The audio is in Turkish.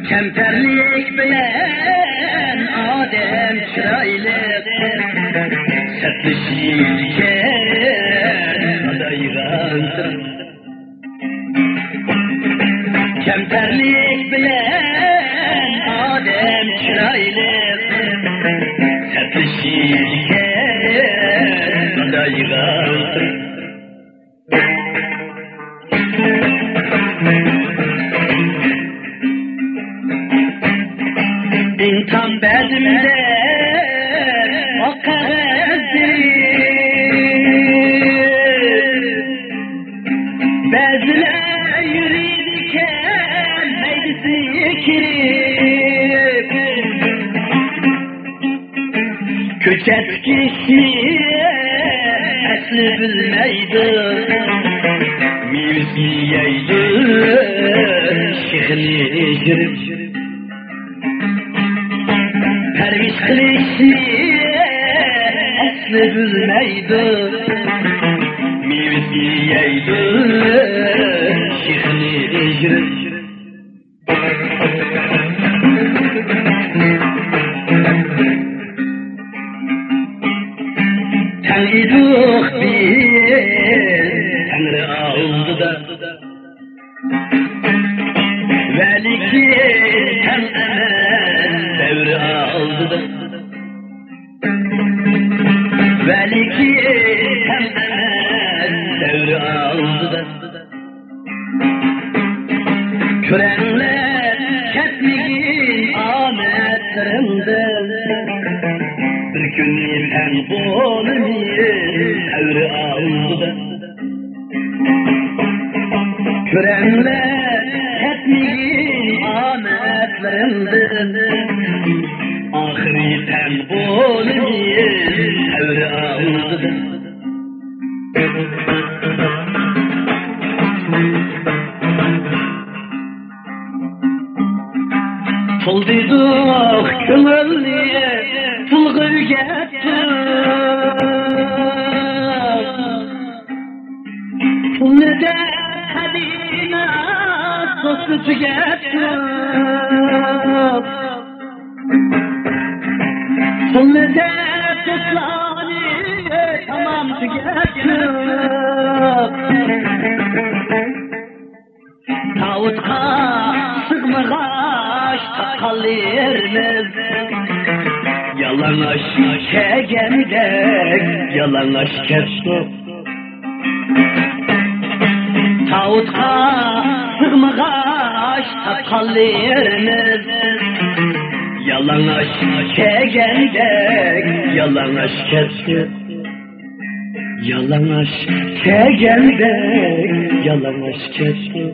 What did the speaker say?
Kemperlik bilen Adem çıraylık sertleşirken adayırandır. Kemperlik bilen Adem çıraylık sertleşirken adayırandır. İnsan bezimde akazdir, bezle yürüdüken meclisi kirip, köçet kişi esli bilmeydi, mevziyeydi şikhni jirip. Perviş kılışı esli bilmeydi, mevziyeydi şikhni jirip. Tanıdık bir Tanrı aldı da, veli ki hem emel devri aldı da, veli ki hem emel devri aldı da. Körenler ketmigin ametlerinden, bir gün sen bolunu devri aldı da. Körenler ketmigin ametlerinden, ahiri sen bolunu devri aldı da. Tuldiduq kümülliye tulgı gettim, tulnede kadina sosu tügettim, tulnede tutlani tamam tügettim. Tağutqa sıgmıgaş takalırmız, yalanaş çegendek yalanaş kestik. Tağutqa sıgmıgaş takalırmız, yalanaş çegendek yalanaş kestik. Yalanaş çegendek yalanaş kestik.